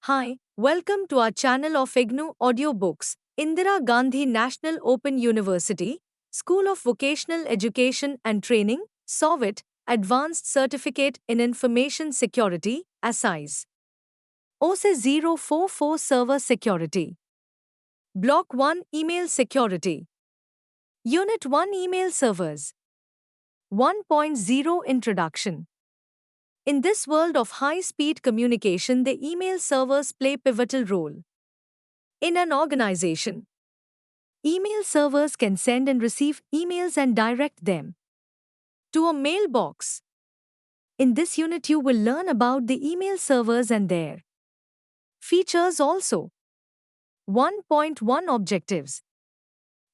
Hi, welcome to our channel of IGNOU Audiobooks, Indira Gandhi National Open University, School of Vocational Education and Training, SOVIT, Advanced Certificate in Information Security, ASICE. OSE 044 Server Security. Block 1 Email Security. Unit 1 Email Servers. 1.0 Introduction. In this world of high-speed communication, the email servers play pivotal role. In an organization, email servers can send and receive emails and direct them to a mailbox. In this unit, you will learn about the email servers and their features also. 1.1 Objectives.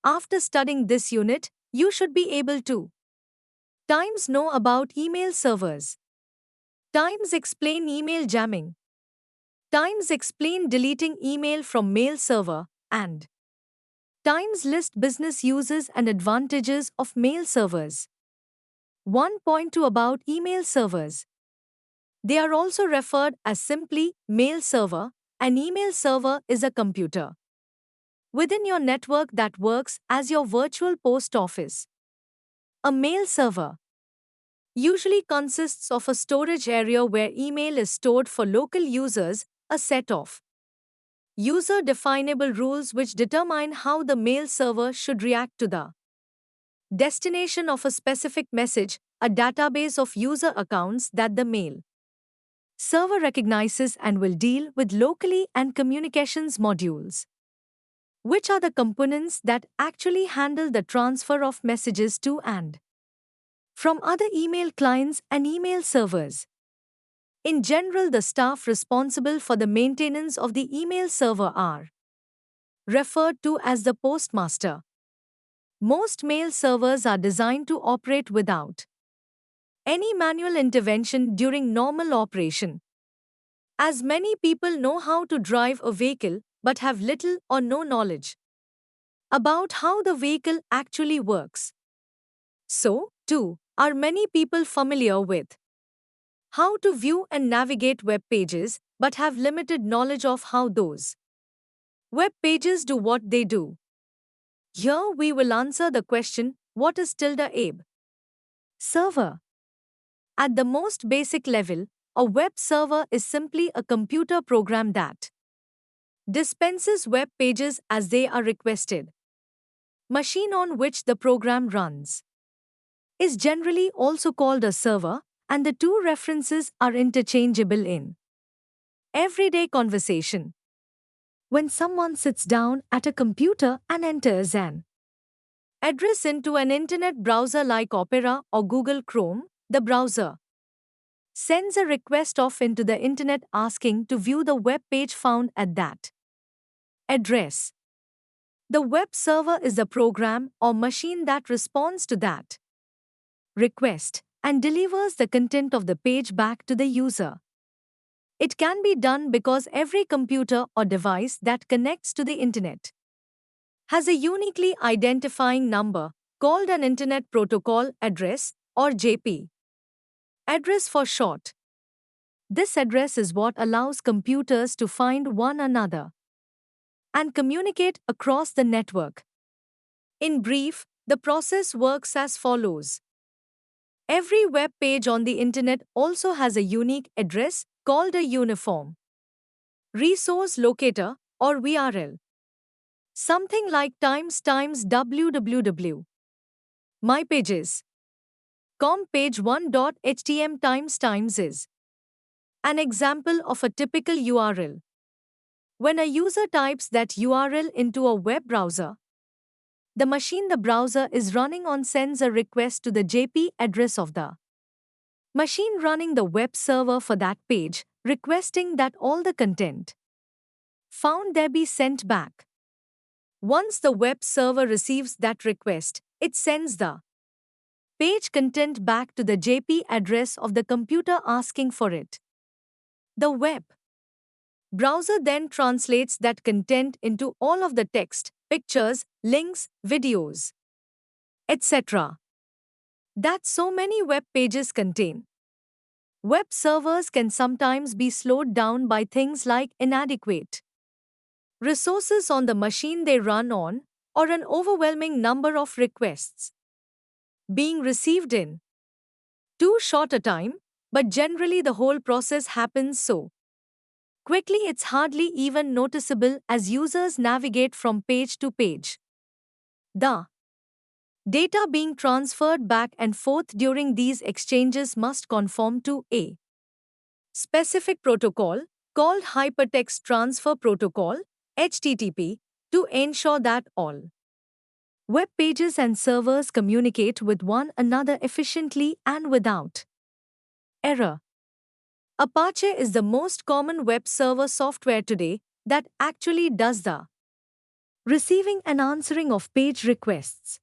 After studying this unit, you should be able to times know about email servers, times explain email jamming, times explain deleting email from mail server, and times list business uses and advantages of mail servers. 1.2 About email servers. They are also referred as simply mail server. An email server is a computer within your network that works as your virtual post office. A mail server usually consists of a storage area where email is stored for local users, a set of user-definable rules which determine how the mail server should react to the destination of a specific message, a database of user accounts that the mail server recognizes and will deal with locally, and communications modules, which are the components that actually handle the transfer of messages to and from other email clients and email servers. In general, the staff responsible for the maintenance of the email server are referred to as the postmaster. Most mail servers are designed to operate without any manual intervention during normal operation. As many people know how to drive a vehicle but have little or no knowledge about how the vehicle actually works. So, too, are many people familiar with how to view and navigate web pages but have limited knowledge of how those web pages do what they do. Here we will answer the question, what is tilde server? At the most basic level, a web server is simply a computer program that dispenses web pages as they are requested. Machine on which the program runs is generally also called a server, and the two references are interchangeable in everyday conversation. When someone sits down at a computer and enters an address into an internet browser like Opera or Google Chrome, the browser sends a request off into the internet asking to view the web page found at that address. The web server is the program or machine that responds to that request and delivers the content of the page back to the user. It can be done because every computer or device that connects to the internet has a uniquely identifying number called an Internet Protocol Address or JP address for short. This address is what allows computers to find one another and communicate across the network. In brief, the process works as follows. Every web page on the internet also has a unique address called a uniform resource locator or VRL. Something like times www. mypages. com page1.htm times is an example of a typical URL. When a user types that URL into a web browser, the machine the browser is running on sends a request to the JP address of the machine running the web server for that page, requesting that all the content found there be sent back. Once the web server receives that request, it sends the page content back to the JP address of the computer asking for it. The web browser then translates that content into all of the text, pictures, links, videos, etc. that so many web pages contain. Web servers can sometimes be slowed down by things like inadequate resources on the machine they run on, or an overwhelming number of requests being received in too short a time, but generally the whole process happens so quickly it's hardly even noticeable as users navigate from page to page. The data being transferred back and forth during these exchanges must conform to a specific protocol called Hypertext Transfer Protocol (HTTP) to ensure that all web pages and servers communicate with one another efficiently and without error. Apache is the most common web server software today that actually does the receiving and answering of page requests.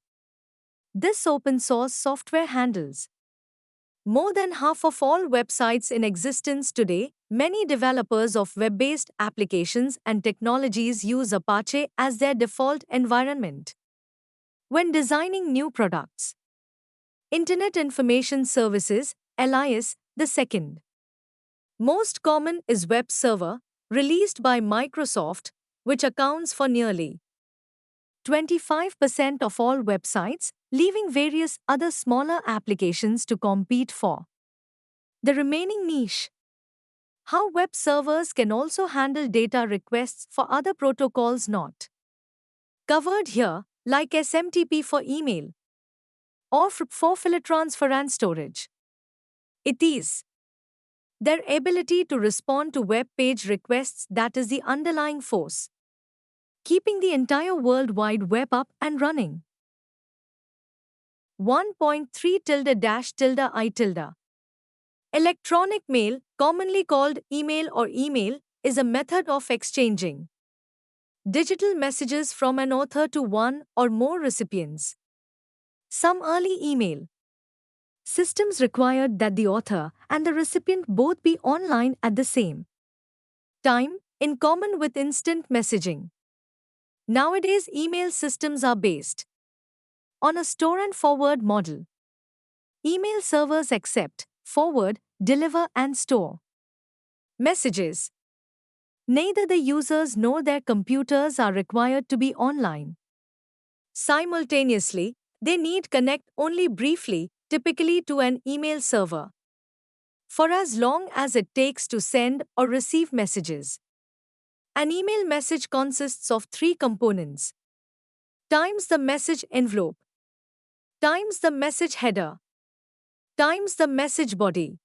This open source software handles more than half of all websites in existence today. Many developers of web based applications and technologies use Apache as their default environment when designing new products. Internet Information Services, LIS, the second most common is Web Server, released by Microsoft, which accounts for nearly 25% of all websites, leaving various other smaller applications to compete for the remaining niche. How web servers can also handle data requests for other protocols not covered here, like SMTP for email or for file transfer and storage. It is their ability to respond to web page requests that is the underlying force, keeping the entire World Wide Web up and running. 1.3 tilde dash tilde I tilde. Electronic mail, commonly called email or email, is a method of exchanging digital messages from an author to one or more recipients. Some early email systems required that the author and the recipient both be online at the same time, in common with instant messaging. Nowadays, email systems are based on a store and forward model. Email servers accept, forward, deliver, and store messages. Neither the users nor their computers are required to be online simultaneously. They need connect only briefly, typically to an email server, for as long as it takes to send or receive messages. An email message consists of three components times the message envelope, times the message header, times the message body.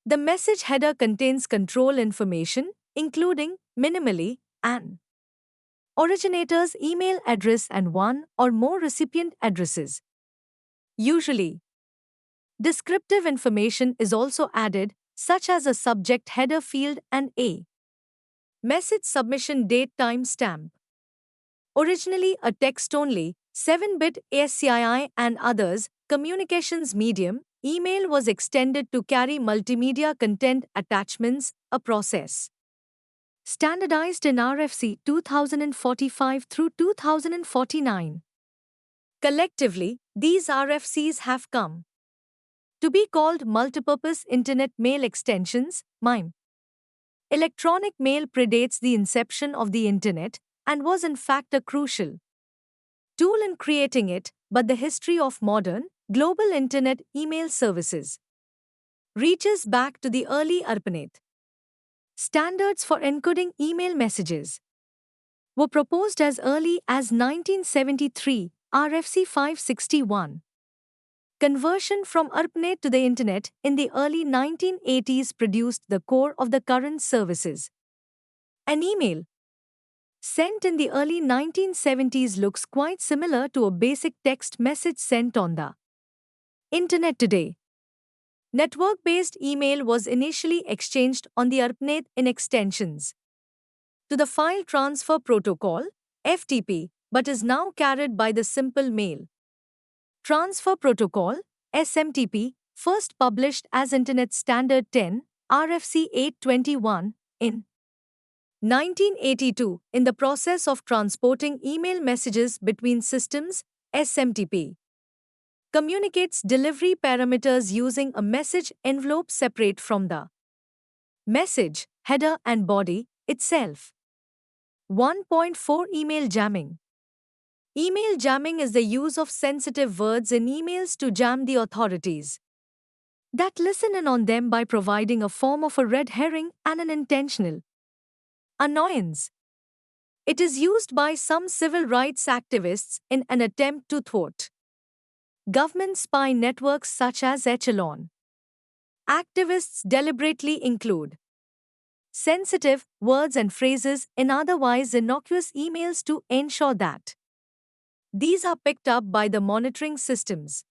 The message header contains control information, including, minimally, an originator's email address and one or more recipient addresses. Usually, descriptive information is also added, such as a subject header field and a message submission date timestamp. Originally a text-only, 7-bit ASCII and others, communications medium, email was extended to carry multimedia content attachments, a process standardized in RFC 2045 through 2049. Collectively, these RFCs have come to be called Multipurpose Internet Mail Extensions, MIME. Electronic mail predates the inception of the Internet and was in fact a crucial tool in creating it, but the history of modern, global Internet email services reaches back to the early ARPANET. Standards for encoding email messages were proposed as early as 1973, RFC 561. Conversion from ARPANET to the Internet in the early 1980s produced the core of the current services. An email sent in the early 1970s looks quite similar to a basic text message sent on the Internet today. Network-based email was initially exchanged on the ARPANET in extensions to the File Transfer Protocol, FTP, but is now carried by the Simple Mail Transfer Protocol, SMTP, first published as Internet Standard 10, RFC 821, in 1982. In the process of transporting email messages between systems, SMTP communicates delivery parameters using a message envelope separate from the message, header and body itself. 1.4 Email jamming. Email jamming is the use of sensitive words in emails to jam the authorities that listen in on them by providing a form of a red herring and an intentional annoyance. It is used by some civil rights activists in an attempt to thwart government spy networks such as Echelon. Activists deliberately include sensitive words and phrases in otherwise innocuous emails to ensure that these are picked up by the monitoring systems.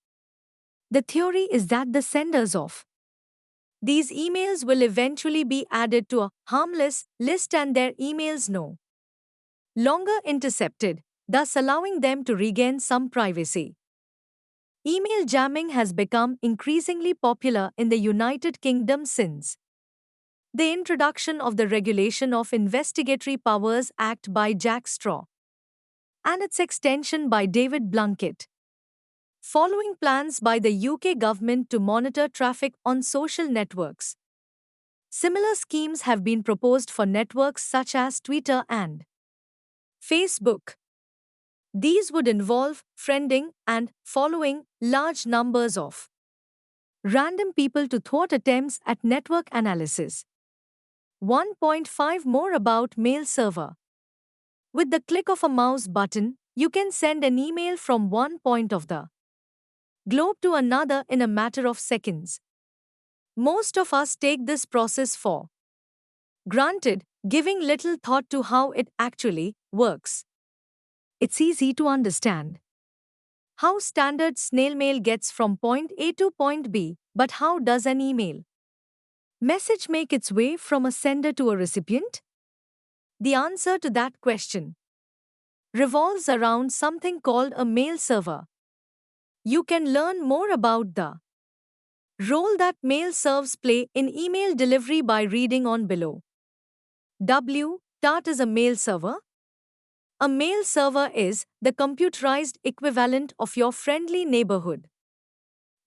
The theory is that the senders of these emails will eventually be added to a harmless list and their emails no longer intercepted, thus allowing them to regain some privacy. Email jamming has become increasingly popular in the United Kingdom since the introduction of the Regulation of Investigatory Powers Act by Jack Straw and its extension by David Blunkett. Following plans by the UK government to monitor traffic on social networks, similar schemes have been proposed for networks such as Twitter and Facebook. These would involve friending and following large numbers of random people to thwart attempts at network analysis. 1.5 More about Mail Server. With the click of a mouse button, you can send an email from one point of the globe to another in a matter of seconds. Most of us take this process for granted, giving little thought to how it actually works. It's easy to understand how standard snail mail gets from point A to point B, but how does an email message make its way from a sender to a recipient? The answer to that question revolves around something called a mail server. You can learn more about the role that mail servers play in email delivery by reading on below. What is a mail server? A mail server is the computerized equivalent of your friendly neighborhood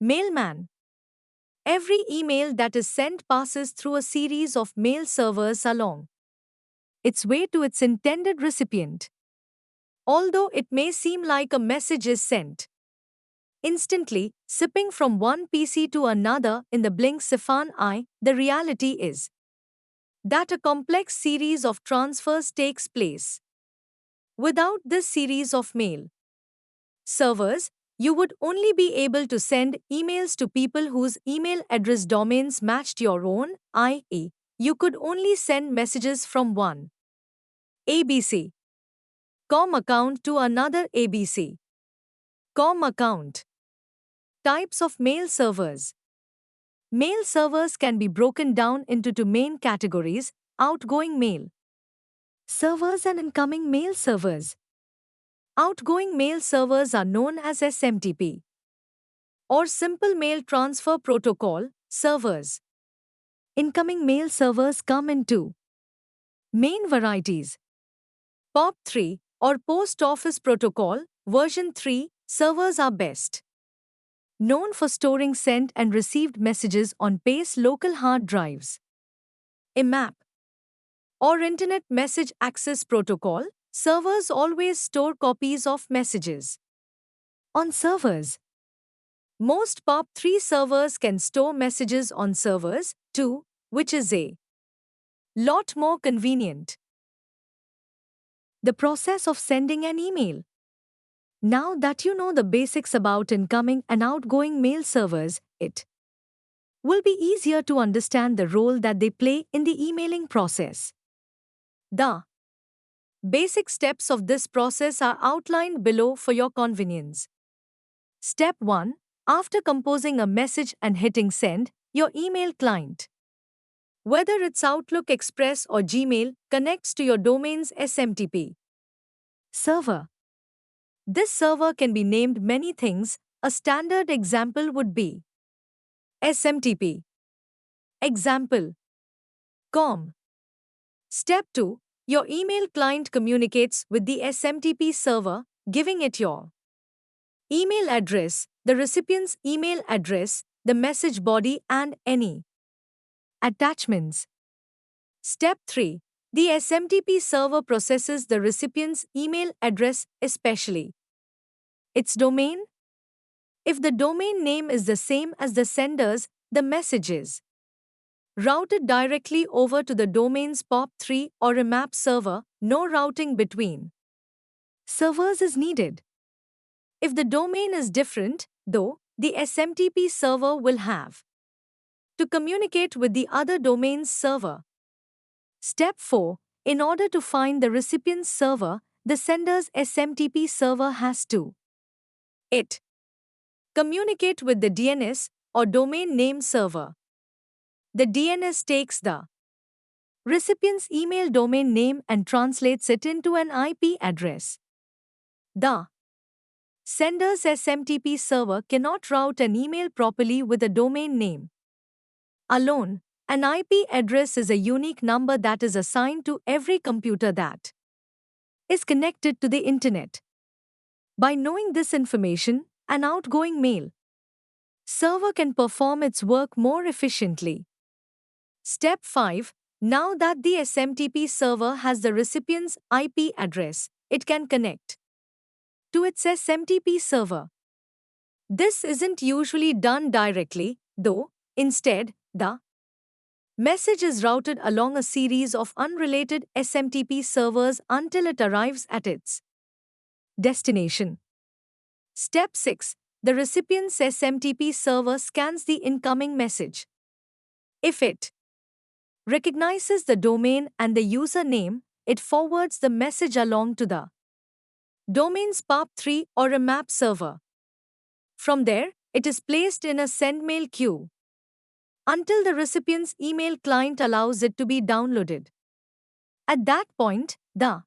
mailman. Every email that is sent passes through a series of mail servers along its way to its intended recipient. Although it may seem like a message is sent instantly, zipping from one PC to another in the blink of an eye, the reality is that a complex series of transfers takes place. Without this series of mail servers, you would only be able to send emails to people whose email address domains matched your own, i.e., you could only send messages from one ABC.com account to another ABC.com account. Types of mail servers. Mail servers can be broken down into two main categories: outgoing mail servers and incoming mail servers. Outgoing mail servers are known as SMTP or Simple Mail Transfer Protocol servers. Incoming mail servers come in two main varieties: POP3 or Post Office Protocol version 3 servers are best known for storing sent and received messages on PACE local hard drives. IMAP or Internet Message Access Protocol servers always store copies of messages on servers. Most POP3 servers can store messages on servers too, which is a lot more convenient. The process of sending an email. Now that you know the basics about incoming and outgoing mail servers, it will be easier to understand the role that they play in the emailing process. The basic steps of this process are outlined below for your convenience. Step 1. After composing a message and hitting send, your email client, whether it's Outlook Express or Gmail, connects to your domain's SMTP server. This server can be named many things. A standard example would be SMTP example com. Step 2. Your email client communicates with the SMTP server, giving it your Email address, the recipient's email address, the message body, and any attachments. Step 3. The SMTP server processes the recipient's email address, especially its domain. If the domain name is the same as the sender's, the message is routed directly over to the domain's POP3 or IMAP server. No routing between servers is needed. If the domain is different, though, the SMTP server will have to communicate with the other domain's server. Step 4. In order to find the recipient's server, the sender's SMTP server has to it communicate with the DNS or domain name server. The DNS takes the recipient's email domain name and translates it into an IP address. The sender's SMTP server cannot route an email properly with a domain name alone. An IP address is a unique number that is assigned to every computer that is connected to the internet. By knowing this information, an outgoing mail server can perform its work more efficiently. Step 5. Now that the SMTP server has the recipient's IP address, it can connect to its SMTP server. This isn't usually done directly, though. Instead, the message is routed along a series of unrelated SMTP servers until it arrives at its destination. Step 6. The recipient's SMTP server scans the incoming message. If it recognizes the domain and the username, it forwards the message along to the domain's POP3 or IMAP server. From there, it is placed in a sendmail queue until the recipient's email client allows it to be downloaded. At that point, the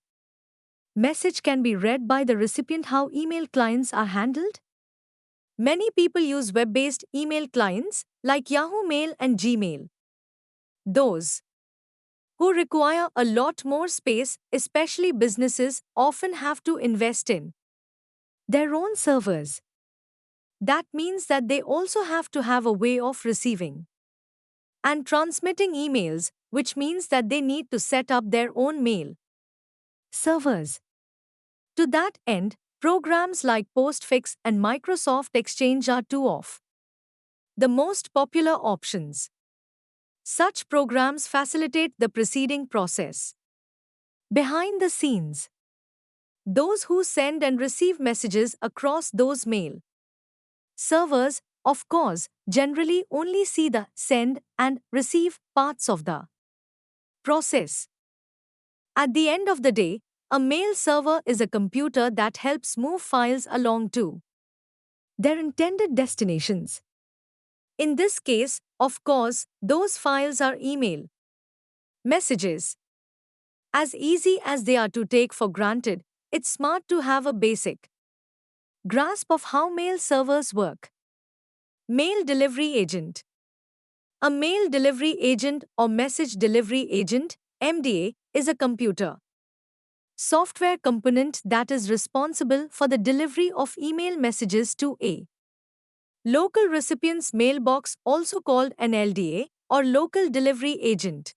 message can be read by the recipient. How email clients are handled? Many people use web-based email clients like Yahoo Mail and Gmail. Those who require a lot more space, especially businesses, often have to invest in their own servers. That means that they also have to have a way of receiving and transmitting emails, which means that they need to set up their own mail servers. To that end, programs like Postfix and Microsoft Exchange are two of the most popular options. Such programs facilitate the preceding process. Behind the scenes, those who send and receive messages across those mail servers, of course, generally only see the send and receive parts of the process. At the end of the day, a mail server is a computer that helps move files along to their intended destinations. In this case, of course, those files are email messages. As easy as they are to take for granted, it's smart to have a basic grasp of how mail servers work. Mail delivery agent. A mail delivery agent or message delivery agent, MDA, is a computer software component that is responsible for the delivery of email messages to a local recipient's mailbox, also called an LDA or local delivery agent.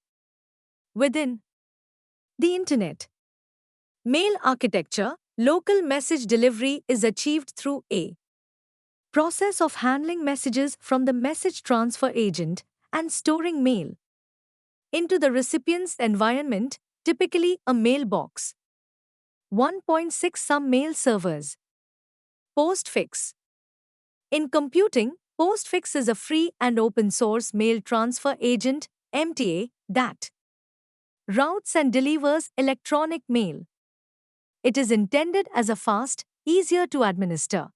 Within the Internet mail architecture, local message delivery is achieved through a process of handling messages from the message transfer agent and storing mail into the recipient's environment, typically a mailbox. 1.6 Some mail servers. Postfix. In computing, Postfix is a free and open source mail transfer agent, MTA, that routes and delivers electronic mail. It is intended as a fast, easier to administer,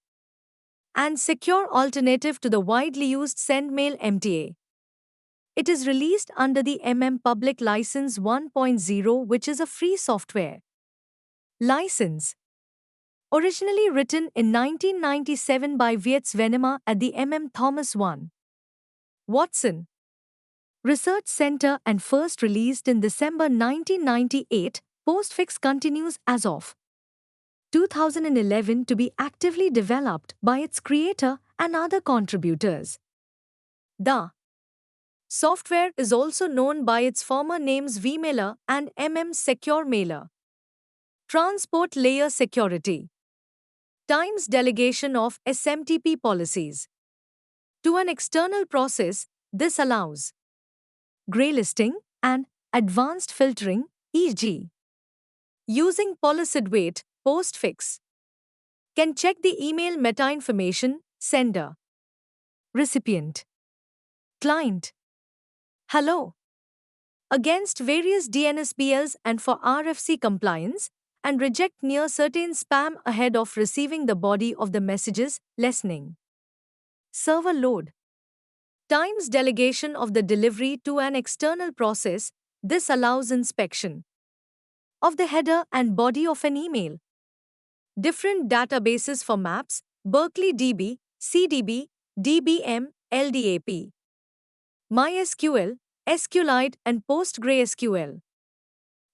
and secure alternative to the widely used SendMail MTA. It is released under the Public License 1.0, which is a free software license. Originally written in 1997 by Wietse Venema at the Thomas I. Watson Research Center and first released in December 1998, Postfix continues as of 2011 to be actively developed by its creator and other contributors. The software is also known by its former names vMailer and Secure Mailer. Transport Layer Security. Times delegation of SMTP policies to an external process. This allows graylisting and advanced filtering, e.g., using PolicyWait, postfix can check the email meta information, sender, recipient, client, hello, against various DNSBLs and for RFC compliance, and reject near certain spam ahead of receiving the body of the messages, lessening server load. Times delegation of the delivery to an external process. This allows inspection of the header and body of an email. Different databases for maps, Berkeley DB, CDB, DBM, LDAP, MySQL, SQLite and PostgreSQL.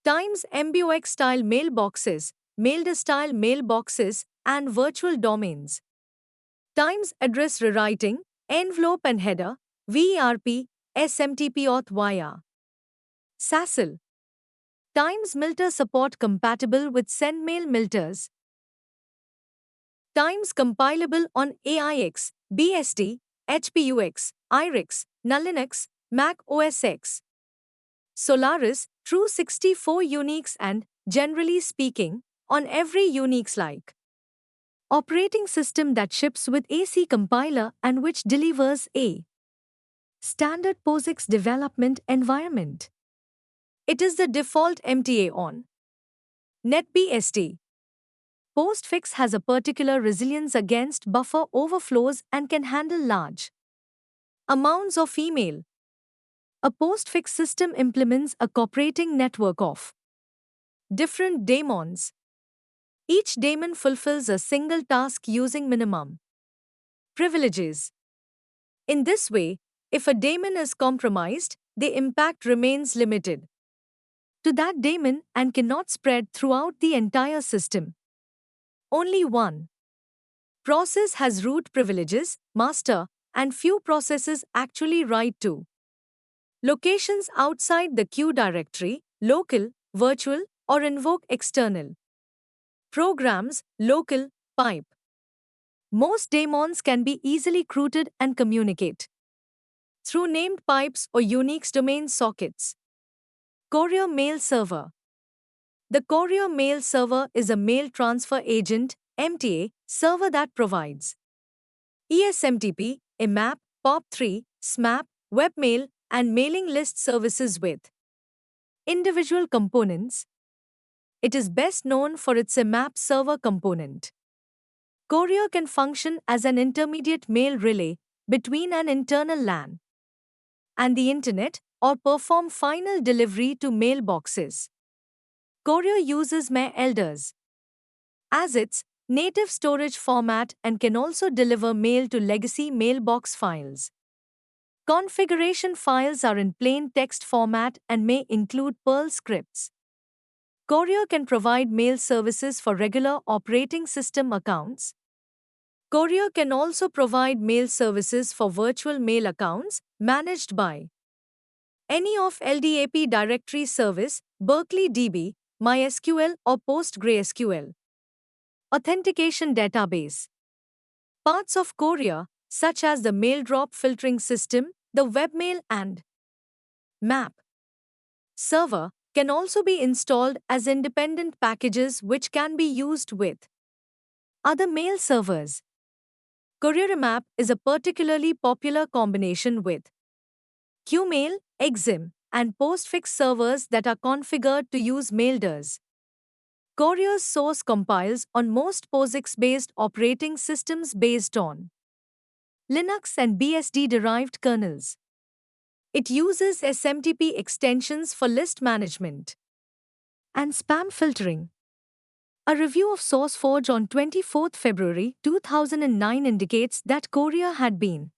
Times MBOX style mailboxes, Maildir style mailboxes and virtual domains. Times address rewriting, envelope and header, VERP, SMTP auth via SASL. Times Milter support compatible with SendMail Milters. Times compilable on AIX, BSD, HPUX, IRIX, Nulinux, Mac OS X, Solaris, True 64 Unix and, generally speaking, on every Unix-like operating system that ships with AC compiler and which delivers a standard POSIX development environment. It is the default MTA on NetBSD. Postfix has a particular resilience against buffer overflows and can handle large amounts of email. A postfix system implements a cooperating network of different daemons. Each daemon fulfills a single task using minimum privileges. In this way, if a daemon is compromised, the impact remains limited to that daemon and cannot spread throughout the entire system. Only one process has root privileges, master, and few processes actually write to locations outside the queue directory, local, virtual, or invoke external programs, local, pipe. Most daemons can be easily routed and communicate through named pipes or Unix domain sockets. Courier Mail Server. The Courier Mail Server is a mail transfer agent, MTA, server that provides ESMTP, IMAP, POP3, SMAP, webmail, and mailing list services with individual components. It is best known for its IMAP server component. Courier can function as an intermediate mail relay between an internal LAN and the Internet or perform final delivery to mailboxes. Courier uses MaiLDers as its native storage format and can also deliver mail to legacy mailbox files. Configuration files are in plain text format and may include Perl scripts. Courier can provide mail services for regular operating system accounts. Courier can also provide mail services for virtual mail accounts managed by any of LDAP directory service, Berkeley DB, MySQL or PostgreSQL. Authentication database. Parts of Courier, such as the mail drop filtering system, the webmail and MAP server, can also be installed as independent packages which can be used with other mail servers. Courier IMAP is a particularly popular combination with Qmail, Exim, and Postfix servers that are configured to use MaiLDers. Courier's source compiles on most POSIX-based operating systems based on Linux and BSD-derived kernels. It uses SMTP extensions for list management and spam filtering. A review of SourceForge on 24 February 2009 indicates that Courier had been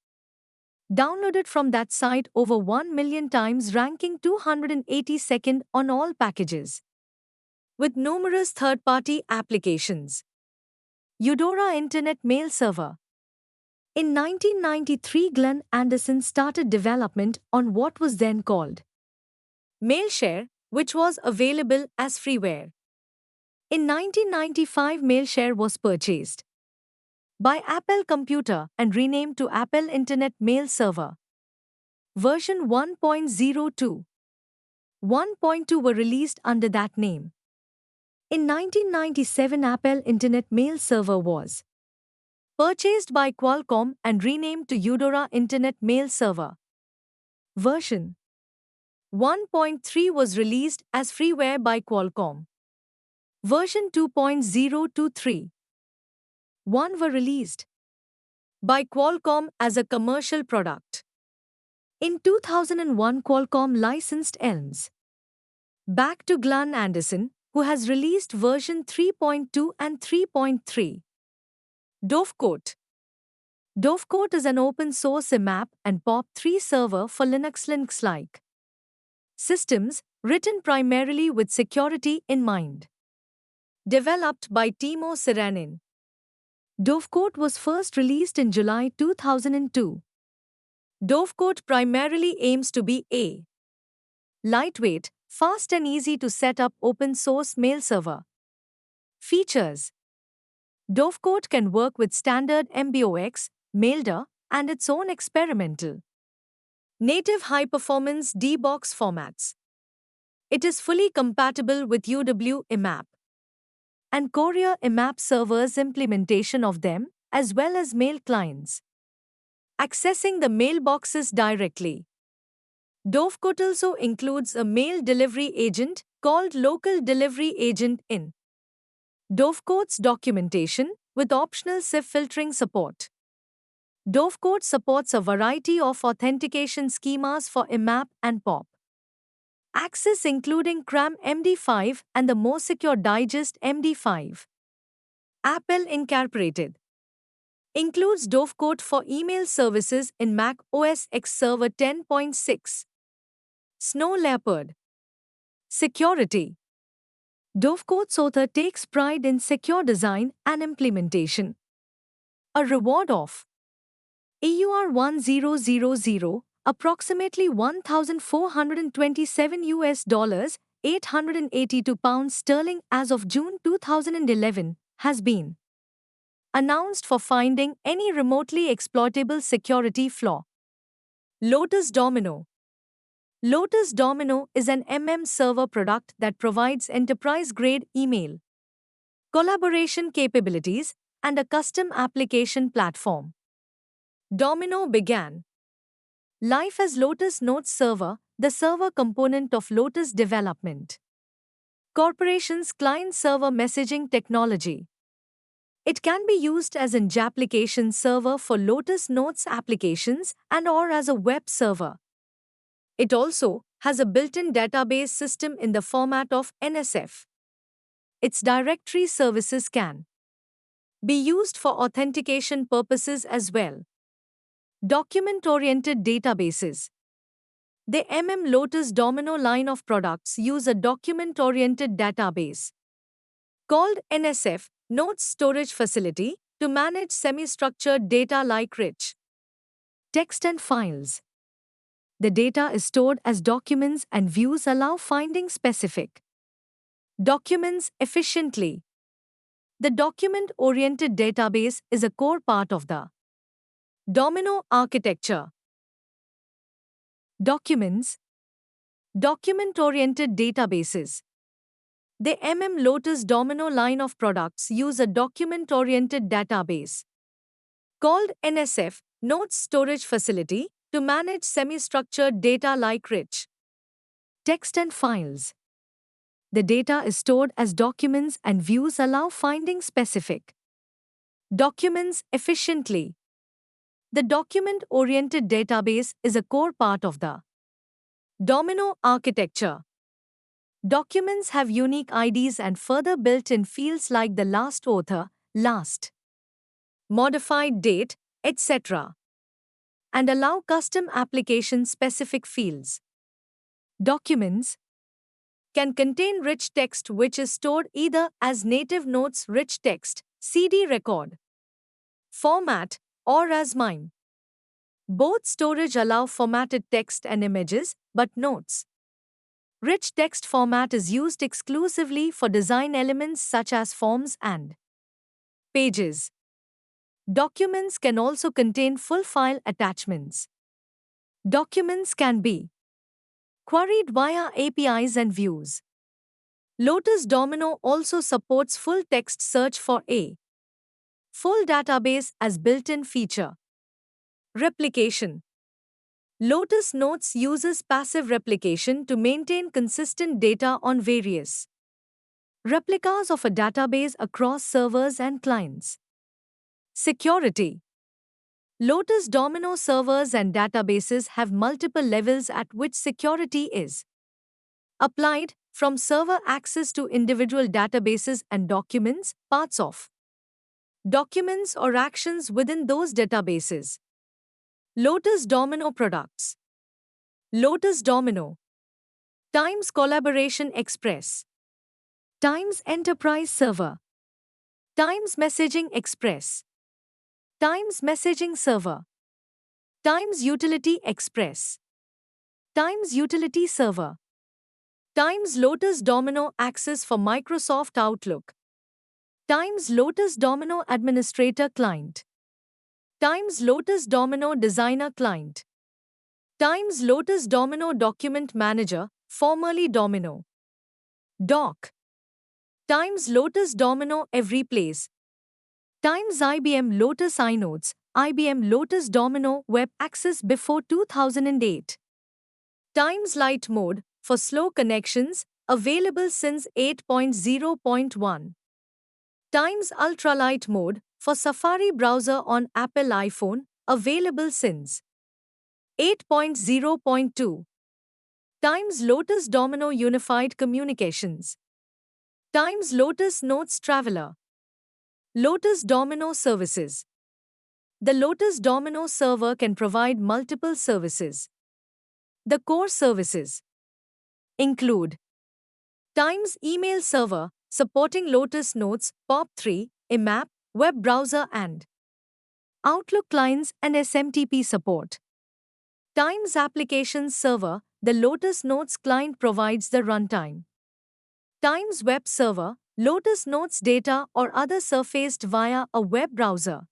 downloaded from that site over 1 million times, ranking 282nd on all packages, with numerous third-party applications Eudora Internet Mail Server. In 1993, Glenn Anderson started development on what was then called Mailshare, which was available as freeware. In 1995, Mailshare was purchased by Apple Computer and renamed to Apple Internet Mail Server. Version 1.02, 1.2 were released under that name. In 1997, Apple Internet Mail Server was purchased by Qualcomm and renamed to Eudora Internet Mail Server. Version 1.3 was released as freeware by Qualcomm. Version 2.023, 1 were released by Qualcomm as a commercial product. In 2001, Qualcomm licensed ELMS back to Glenn Anderson, who has released version 3.2 and 3.3. Dovecoat. Dovecoat is an open-source IMAP and POP3 server for Linux-like systems, written primarily with security in mind. Developed by Timo Siranin. Dovecoat was first released in July 2002. Dovecoat primarily aims to be a lightweight, fast and easy to set up open-source mail server. Features. Dovecoat can work with standard MBOX, Maildir, and its own experimental native high-performance DBox formats. It is fully compatible with UW IMAP and Korea IMAP servers implementation of them, as well as mail clients. Accessing the mailboxes directly. Dovecoat also includes a mail delivery agent called Local Delivery Agent in Dovecoat's documentation, with optional CIF filtering support. Dovecoat supports a variety of authentication schemas for IMAP and POP. Access including CRAM MD5 and the more secure Digest MD5. Apple Incorporated includes Dovecoat for email services in Mac OS X Server 10.6. Snow Leopard. Security. Dovecoat's author takes pride in secure design and implementation. A reward of EUR 1000, approximately 1,427 US dollars, 882 pounds sterling as of June 2011, has been announced for finding any remotely exploitable security flaw. Lotus Domino. Lotus Domino is an server product that provides enterprise-grade email, collaboration capabilities, and a custom application platform. Domino began life as Lotus Notes Server, the server component of Lotus Development Corporation's client-server messaging technology. It can be used as an application server for Lotus Notes applications and/or as a web server. It also has a built-in database system in the format of NSF. Its directory services can be used for authentication purposes as well. Document-oriented databases. The Lotus Domino line of products use a document-oriented database called NSF, Notes Storage Facility, to manage semi-structured data like rich text and files. The data is stored as documents and views allow finding specific documents efficiently. The document-oriented database is a core part of the Domino architecture. Documents. Document-oriented databases. The Lotus Domino line of products use a document-oriented database called NSF, Notes Storage Facility, to manage semi-structured data like rich text and files. The data is stored as documents and views allow finding specific documents efficiently. The document-oriented database is a core part of the Domino architecture. Documents have unique IDs and further built-in fields like the last author, last modified date, etc., and allow custom application-specific fields. Documents can contain rich text which is stored either as native notes rich text CD record, format, or as MIME. Both storage allow formatted text and images, but notes. Rich text format is used exclusively for design elements such as forms and pages. Documents can also contain full file attachments. Documents can be queried via APIs and views. Lotus Domino also supports full text search for a full database as built-in feature. Replication. Lotus Notes uses passive replication to maintain consistent data on various replicas of a database across servers and clients. Security. Lotus Domino servers and databases have multiple levels at which security is applied, from server access to individual databases and documents, parts of documents or actions within those databases. Lotus Domino products. Lotus Domino. Times Collaboration Express. Times Enterprise Server. Times Messaging Express. Times Messaging Server. Times Utility Express. Times Utility Server. Times Lotus Domino Access for Microsoft Outlook. Times Lotus Domino Administrator Client. Times Lotus Domino Designer Client. Times Lotus Domino Document Manager, formerly Domino Doc. Times Lotus Domino Every Place. Times IBM Lotus iNotes, IBM Lotus Domino Web Access before 2008. Times Light Mode, for slow connections, available since 8.0.1. Times Ultralight Mode, for Safari browser on Apple iPhone, available since 8.0.2. Times Lotus Domino Unified Communications. Times Lotus Notes Traveler. Lotus Domino Services. The Lotus Domino server can provide multiple services. The core services include Times Email Server, supporting Lotus Notes, POP3, IMAP, web browser and Outlook clients and SMTP support. Times Applications Server, the Lotus Notes client provides the runtime. Times Web Server, Lotus Notes data or other surfaced via a web browser.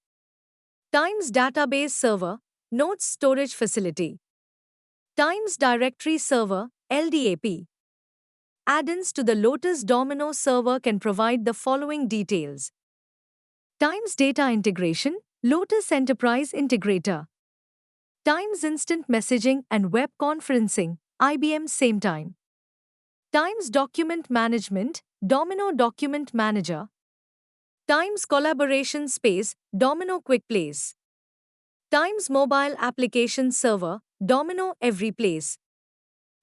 Times Database Server, Notes storage facility. Times Directory Server, LDAP. Add-ins to the Lotus Domino server can provide the following details. Times Data Integration, Lotus Enterprise Integrator. Times Instant Messaging and Web Conferencing, IBM SameTime. Times Document Management, Domino Document Manager. Times Collaboration Space, Domino Quick Place. Times Mobile Application Server, Domino Every Place.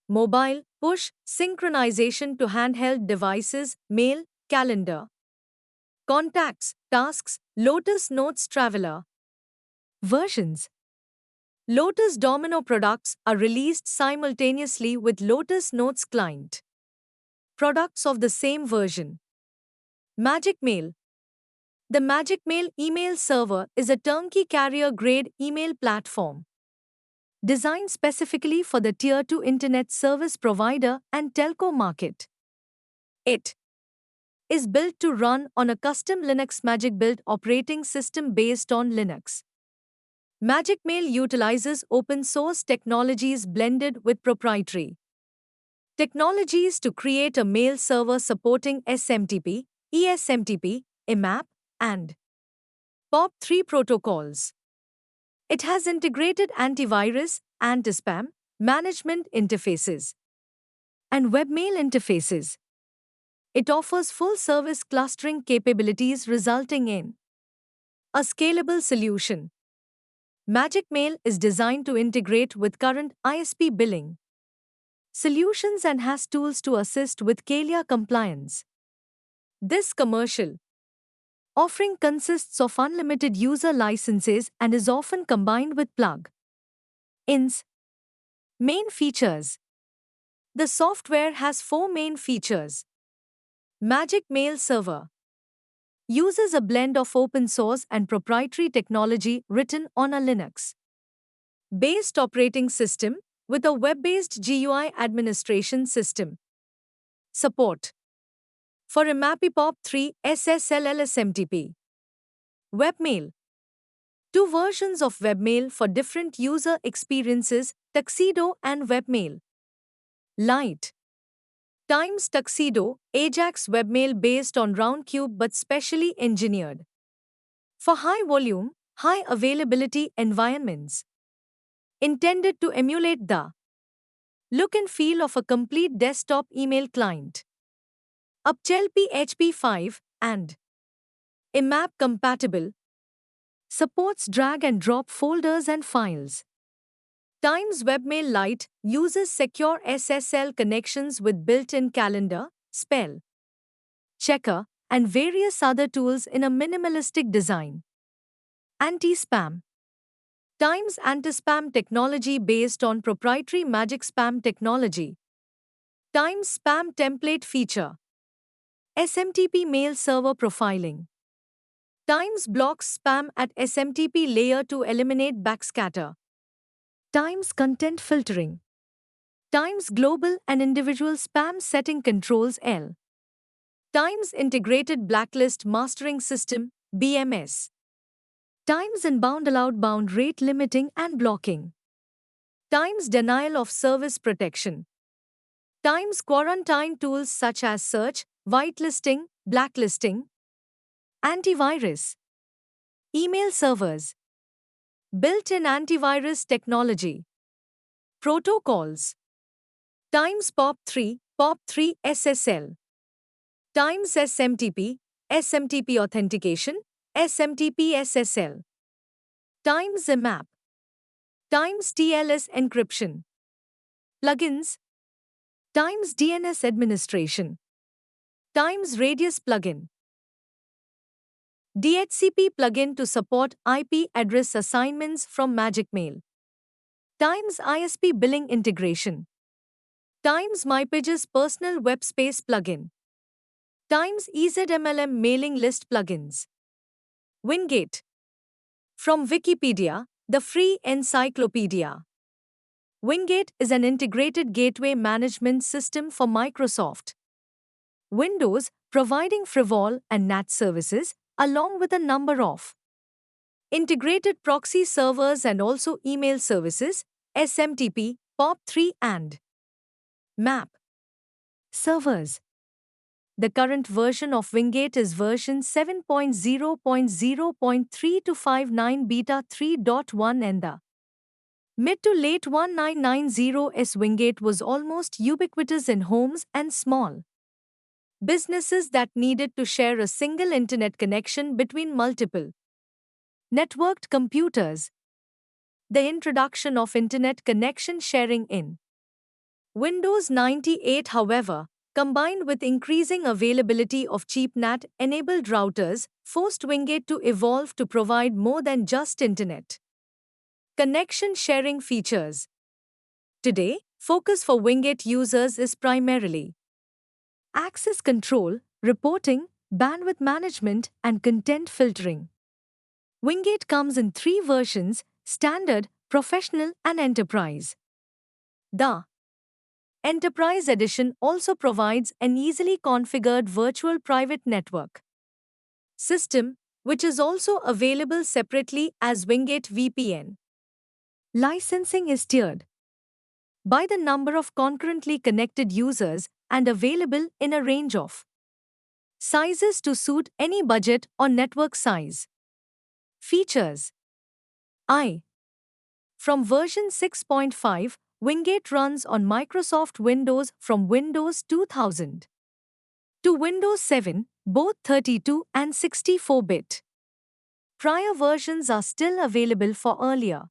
Mobile, push, synchronization to handheld devices, mail, calendar. Contacts, tasks, Lotus Notes Traveler. Versions. Lotus Domino products are released simultaneously with Lotus Notes client. Products of the same version. Magic Mail. The Magic Mail email server is a turnkey carrier-grade email platform designed specifically for the Tier 2 Internet Service Provider and telco market. It is built to run on a custom Linux Magic Build operating system based on Linux. Magic Mail utilizes open-source technologies blended with proprietary technologies to create a mail server supporting SMTP, ESMTP, IMAP, and POP3 protocols. It has integrated antivirus, anti-spam, management interfaces, and webmail interfaces. It offers full-service clustering capabilities resulting in a scalable solution. Magic Mail is designed to integrate with current ISP billing solutions and has tools to assist with CALIA compliance. This commercial offering consists of unlimited user licenses and is often combined with plug-ins. Main features. The software has 4 main features. Magic Mail Server. Uses a blend of open source and proprietary technology written on a Linux based operating system with a web-based GUI administration system. Support for IMAP POP3 SSL SMTP. Webmail. Two versions of Webmail for different user experiences, Tuxedo and Webmail Lite. Times Tuxedo, Ajax Webmail based on Roundcube but specially engineered for high volume, high availability environments. Intended to emulate the look and feel of a complete desktop email client. Upchel PHP 5 and IMAP compatible. Supports drag and drop folders and files. Times Webmail Lite uses secure SSL connections with built-in calendar, spell checker, and various other tools in a minimalistic design. Anti-spam. Times anti-spam technology based on proprietary Magic Spam technology. Times spam template feature. SMTP mail server profiling. Times blocks spam at SMTP layer to eliminate backscatter. Times content filtering. Times global and individual spam setting controls L. Times integrated blacklist mastering system BMS. Times inbound outbound rate limiting and blocking. Times denial of service protection. Times quarantine tools such as search, whitelisting, blacklisting. Antivirus. Email servers. Built-in antivirus technology. Protocols. Times POP3, POP3 SSL. Times SMTP, SMTP authentication, SMTP SSL. Times IMAP. Times TLS encryption. Plugins. Times DNS administration. Times Radius plugin. DHCP plugin to support IP address assignments from MagicMail. Times ISP billing integration. Times MyPages personal web space plugin. Times EZMLM mailing list plugins. Wingate. From Wikipedia, the free encyclopedia. Wingate is an integrated gateway management system for Microsoft Windows, providing Frivol and NAT services, along with a number of integrated proxy servers and also email services, SMTP, POP3 and MAP servers. The current version of Wingate is version 7.0.0.3 to 59 beta 3.1 and the mid to late 1990s Wingate was almost ubiquitous in homes and small businesses that needed to share a single internet connection between multiple networked computers. The introduction of internet connection sharing in Windows 98, however, combined with increasing availability of cheap NAT-enabled routers, forced Wingate to evolve to provide more than just internet connection sharing features. Today, focus for Wingate users is primarily access control, reporting, bandwidth management, and content filtering. Wingate comes in three versions: Standard, Professional, and Enterprise. The Enterprise Edition also provides an easily configured virtual private network system, which is also available separately as Wingate VPN. Licensing is tiered by the number of concurrently connected users and available in a range of sizes to suit any budget or network size. Features. From version 6.5, Wingate runs on Microsoft Windows from Windows 2000 to Windows 7, both 32 and 64-bit. Prior versions are still available for earlier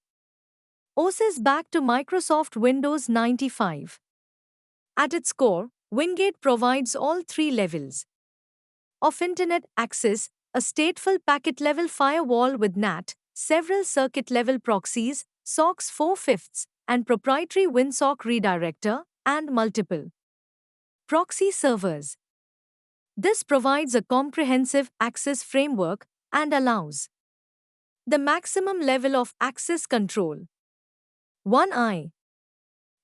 OSes back to Microsoft Windows 95. At its core, Wingate provides all three levels of Internet access: a stateful packet-level firewall with NAT, several circuit-level proxies, SOCKS 4/5, and proprietary WinSock redirector, and multiple proxy servers. This provides a comprehensive access framework and allows the maximum level of access control. 1I.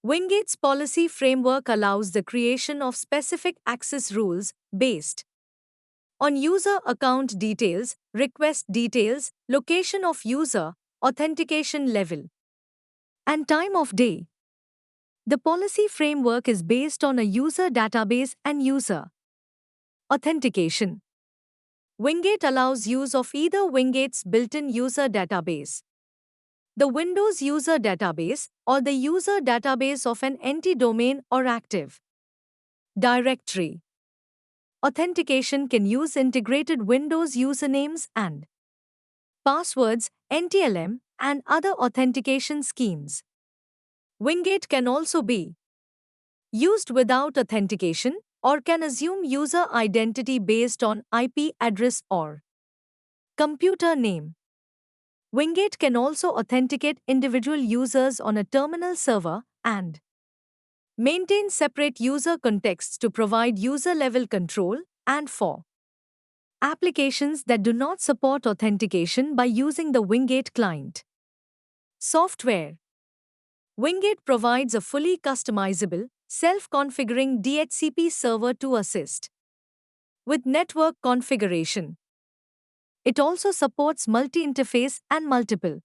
Wingate's policy framework allows the creation of specific access rules based on user account details, request details, location of user, authentication level, and time of day. The policy framework is based on a user database and user authentication. Wingate allows use of either Wingate's built-in user database, the Windows user database, or the user database of an empty domain or Active Directory. Authentication can use integrated Windows usernames and passwords, NTLM, and other authentication schemes. Wingate can also be used without authentication or can assume user identity based on IP address or computer name. Wingate can also authenticate individual users on a terminal server and maintain separate user contexts to provide user-level control and for applications that do not support authentication by using the Wingate client software. Wingate provides a fully customizable, self-configuring DHCP server to assist with network configuration. It also supports multi-interface and multiple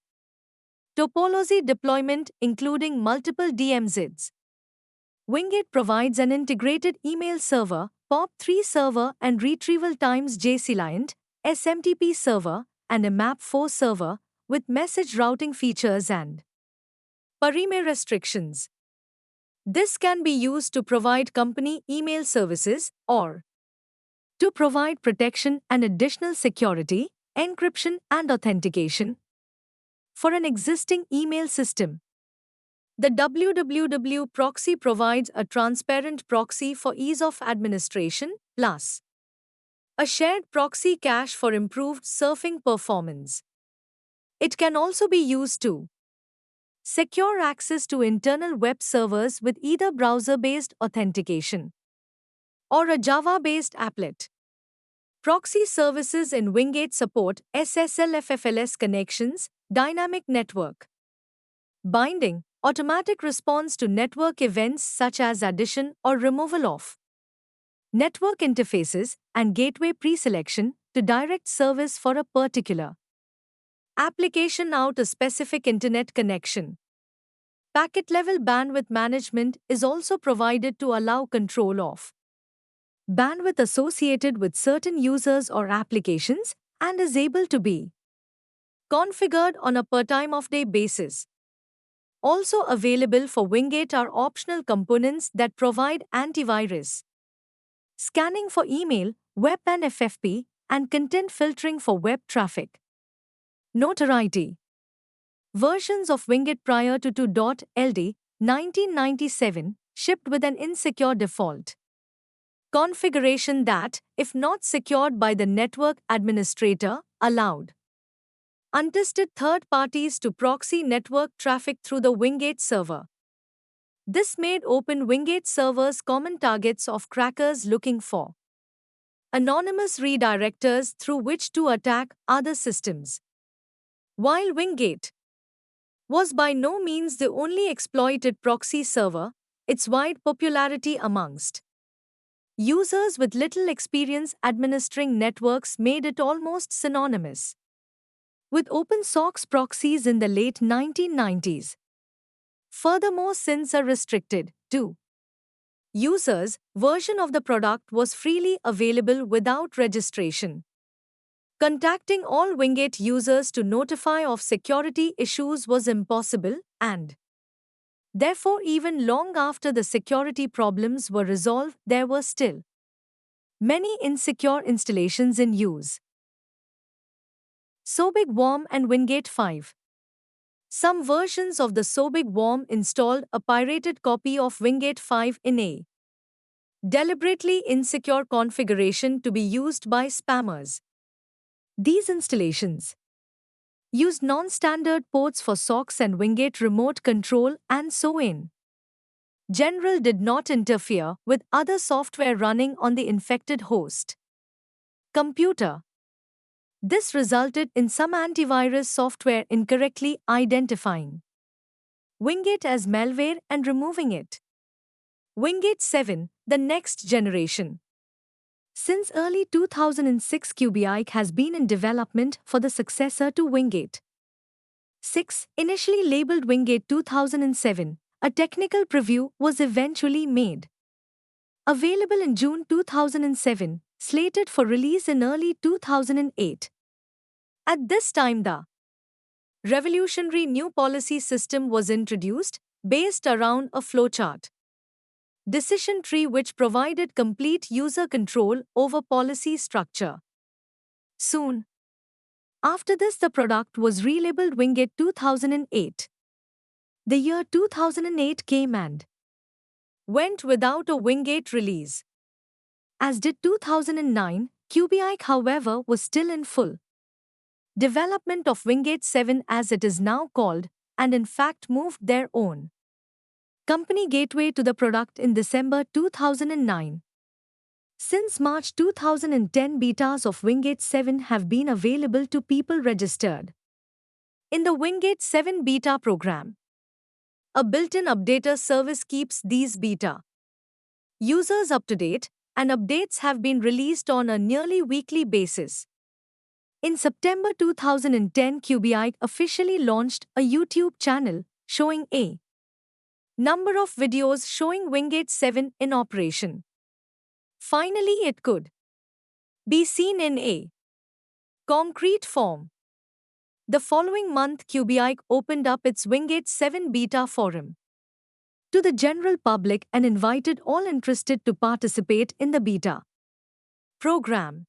topology deployment, including multiple DMZs. Wingate provides an integrated email server, POP3 server and retrieval times JClient, SMTP server, and a MAP4 server with message routing features and perimeter restrictions. This can be used to provide company email services or to provide protection and additional security, encryption, and authentication for an existing email system. The www proxy provides a transparent proxy for ease of administration, plus a shared proxy cache for improved surfing performance. It can also be used to secure access to internal web servers with either browser-based authentication or a Java-based applet. Proxy services in Wingate support SSL/FFLS connections, dynamic network binding, automatic response to network events such as addition or removal of network interfaces, and gateway preselection to direct service for a particular application out a specific internet connection. Packet-level bandwidth management is also provided to allow control of bandwidth associated with certain users or applications and is able to be configured on a per-time-of-day basis. Also available for Wingate are optional components that provide antivirus scanning for email, web and FFP, and content filtering for web traffic. Notoriety. Versions of Wingate prior to 2.LD 1997 shipped with an insecure default configuration that, if not secured by the network administrator, allowed untested third parties to proxy network traffic through the Wingate server. This made open Wingate servers common targets of crackers looking for anonymous redirectors through which to attack other systems. While Wingate was by no means the only exploited proxy server, its wide popularity amongst users with little experience administering networks made it almost synonymous with OpenSOX proxies in the late 1990s. Furthermore, since a restricted to users version of the product was freely available without registration, contacting all Wingate users to notify of security issues was impossible, and therefore even long after the security problems were resolved, there were still many insecure installations in use. Sobig Worm and Wingate 5. Some versions of the Sobig Worm installed a pirated copy of Wingate 5 in a deliberately insecure configuration to be used by spammers. These installations used non-standard ports for SOX and Wingate remote control and so in General did not interfere with other software running on the infected host computer. This resulted in some antivirus software incorrectly identifying Wingate as malware and removing it. Wingate 7, the next generation. Since early 2006, Kubiike has been in development for the successor to Wingate 6, initially labeled Wingate 2007. A technical preview was eventually made available in June 2007, slated for release in early 2008. At this time, the revolutionary new policy system was introduced, based around a flowchart decision tree which provided complete user control over policy structure. Soon after this, the product was relabeled Wingate 2008. The year 2008 came and went without a Wingate release. As did 2009, Kubiike, however, was still in full development of Wingate 7 as it is now called, and in fact moved their own company gateway to the product in December 2009. Since March 2010, betas of Wingate 7 have been available to people registered in the Wingate 7 beta program. A built-in updater service keeps these beta users up to date, and updates have been released on a nearly weekly basis. In September 2010, Kubiike officially launched a YouTube channel showing a number of videos showing Wingate 7 in operation. Finally, it could be seen in a concrete form. The following month, Kubiike opened up its Wingate 7 beta forum to the general public and invited all interested to participate in the beta program.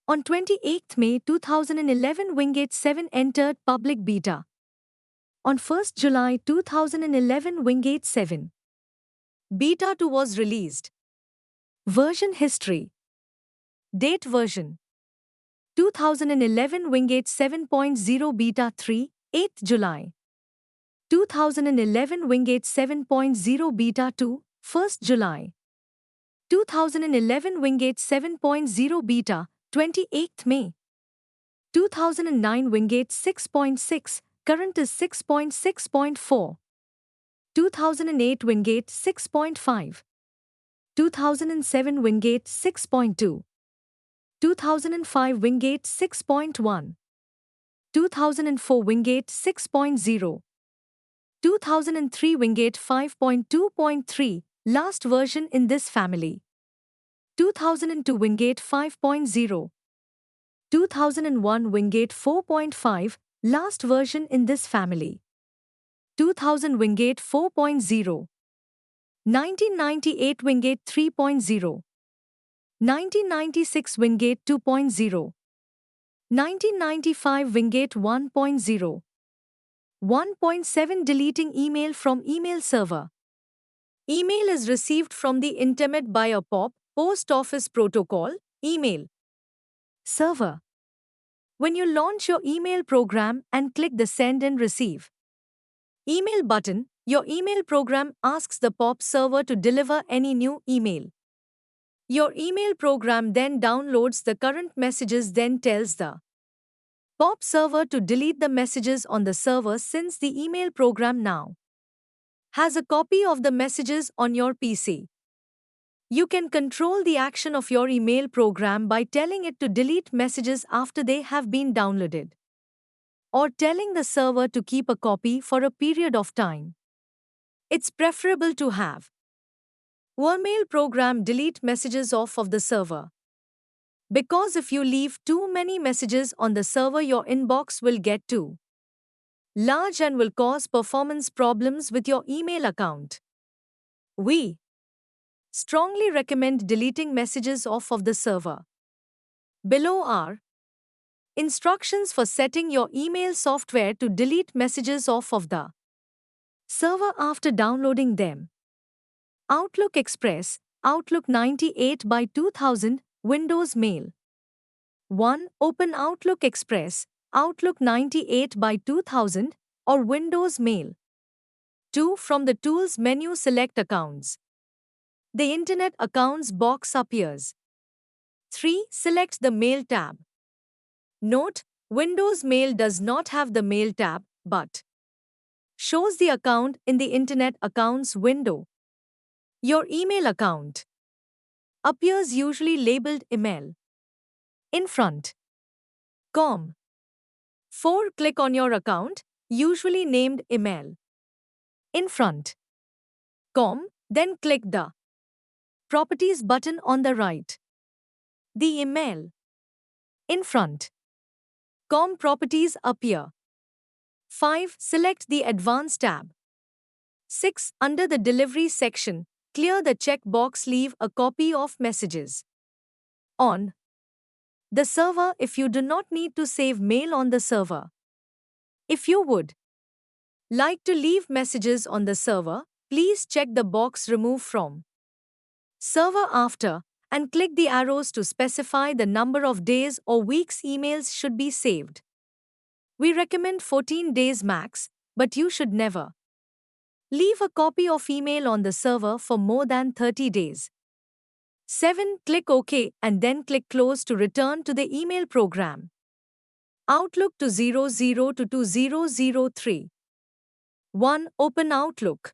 On 28 May 2011, Wingate 7 entered public beta. On 1 July 2011, Wingate 7 Beta 2 was released. Version history. Date version 2011 Wingate 7.0 Beta 3, 8 July 2011 Wingate 7.0 Beta 2, 1 July 2011 Wingate 7.0 Beta, 28 May 2009 Wingate 6.6, current is 6.6.4 2008 Wingate 6.5 2007 Wingate 6.2 2005 Wingate 6.1 2004 Wingate 6.0 2003 Wingate 5.2.3, last version in this family 2002 Wingate 5.0 2001 Wingate 4.5, last version in this family 2000 Wingate 4.0 1998 Wingate 3.0 1996 Wingate 2.0 1995 Wingate 1.0 1.7 Deleting email from email server. Email is received from the internet by a POP, Post Office Protocol, email server. When you launch your email program and click the Send and Receive email button, your email program asks the POP server to deliver any new email. Your email program then downloads the current messages, then tells the POP server to delete the messages on the server since the email program now has a copy of the messages on your PC. You can control the action of your email program by telling it to delete messages after they have been downloaded, or telling the server to keep a copy for a period of time. It's preferable to have your mail program delete messages off of the server, because if you leave too many messages on the server, your inbox will get too large and will cause performance problems with your email account. We strongly recommend deleting messages off of the server. Below are instructions for setting your email software to delete messages off of the server after downloading them. Outlook Express, Outlook 98 by 2000, Windows Mail. 1. Open Outlook Express, Outlook 98 by 2000, or Windows Mail. 2. From the Tools menu, select Accounts. The Internet Accounts box appears. 3. Select the Mail tab. Note: Windows Mail does not have the Mail tab, but shows the account in the Internet Accounts window. Your email account appears, usually labeled Email, in front. Com. 4. Click on your account, usually named Email, in front. Com. Then click the Properties button on the right. The Email, in front. Com properties appear. 5. Select the Advanced tab. 6. Under the Delivery section, clear the checkbox, leave a copy of messages on the server if you do not need to save mail on the server. If you would like to leave messages on the server, please check the box Remove from Server after and click the arrows to specify the number of days or weeks emails should be saved. We recommend 14 days max, but you should never leave a copy of email on the server for more than 30 days. 7. Click OK and then click Close to return to the email program. Outlook 2002 to 2003. 1. Open Outlook.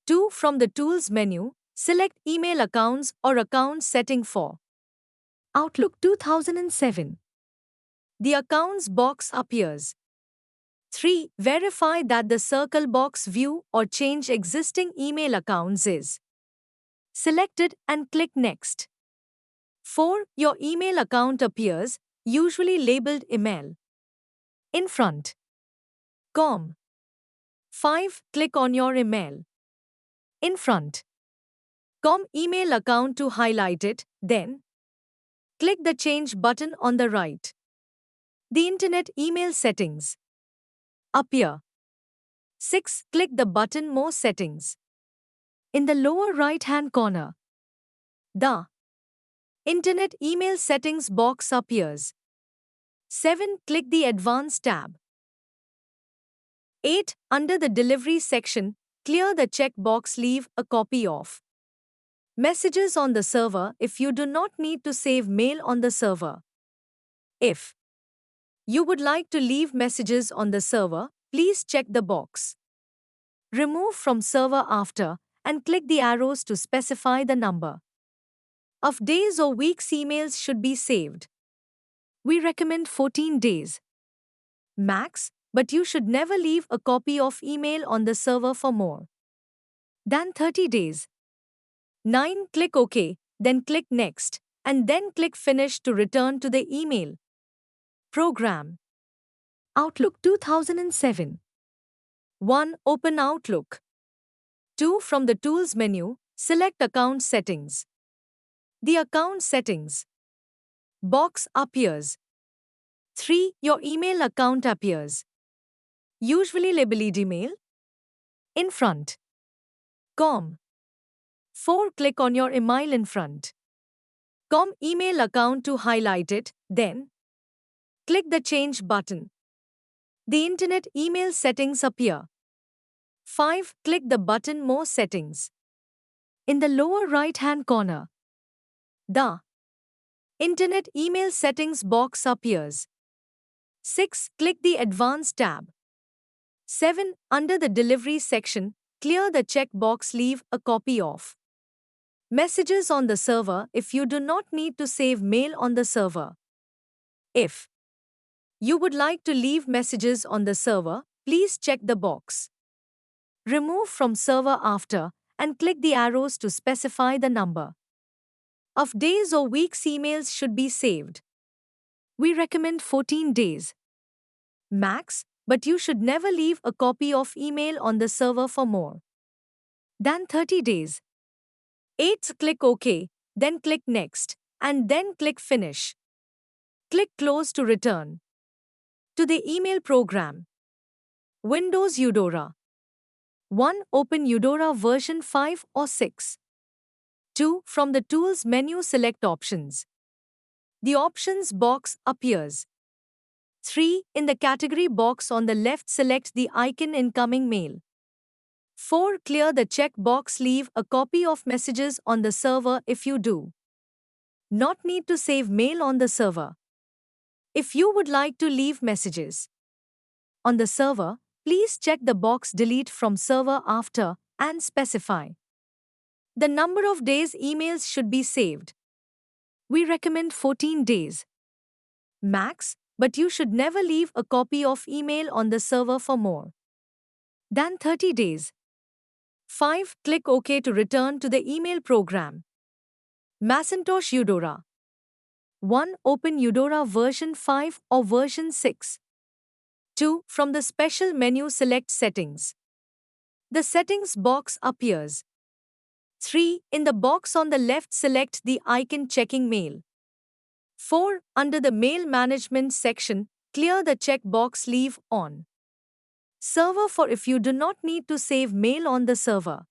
2. From the Tools menu, select Email Accounts or Account Setting for Outlook 2007. The Accounts box appears. 3. Verify that the circle box View or Change Existing Email Accounts is selected and click Next. 4. Your email account appears, usually labeled Email, in front. Com. 5. Click on your email, in front. Com email account to highlight it, then click the Change button on the right. The Internet Email Settings appear. 6. Click the button More Settings. In the lower right-hand corner, the Internet Email Settings box appears. 7. Click the Advanced tab. 8. Under the Delivery section, clear the checkbox, leave a copy of messages on the server if you do not need to save mail on the server. If you would like to leave messages on the server, please check the box Remove from Server after and click the arrows to specify the number of days or weeks emails should be saved. We recommend 14 days max, but you should never leave a copy of email on the server for more than 30 days. 9. Click OK, then click Next, and then click Finish to return to the email program. Outlook 2007. 1. Open Outlook. 2. From the Tools menu, select Account Settings. The Account Settings box appears. 3. Your email account appears, usually labeled Email, in front. Com. 4. Click on your email in front. Com email account to highlight it, then click the Change button. The Internet Email Settings appear. 5. Click the button More Settings. In the lower right-hand corner, the Internet Email Settings box appears. 6. Click the Advanced tab. 7. Under the Delivery section, clear the checkbox, leave a copy of messages on the server if you do not need to save mail on the server. If you would like to leave messages on the server, please check the box Remove from Server after and click the arrows to specify the number of days or weeks emails should be saved. We recommend 14 days max, but you should never leave a copy of email on the server for more than 30 days. 8. Click OK, then click Next, and then click Finish. Click Close to return to the email program. Windows Eudora. 1. Open Eudora version 5 or 6. 2. From the Tools menu, select Options. The Options box appears. 3. In the category box on the left, select the icon Incoming Mail. 4. Clear the checkbox. Leave a copy of messages on the server if you do not need to save mail on the server. If you would like to leave messages on the server, please check the box delete from server after and specify the number of days emails should be saved. We recommend 14 days max, but you should never leave a copy of email on the server for more than 30 days. 5. Click OK to return to the email program. Macintosh Eudora 1. Open Eudora version 5 or version 6. 2. From the special menu, select Settings. The Settings box appears. 3. In the box on the left, select the icon Checking Mail. 4. Under the Mail Management section, clear the checkbox. Leave on Server for if you do not need to save mail on the server.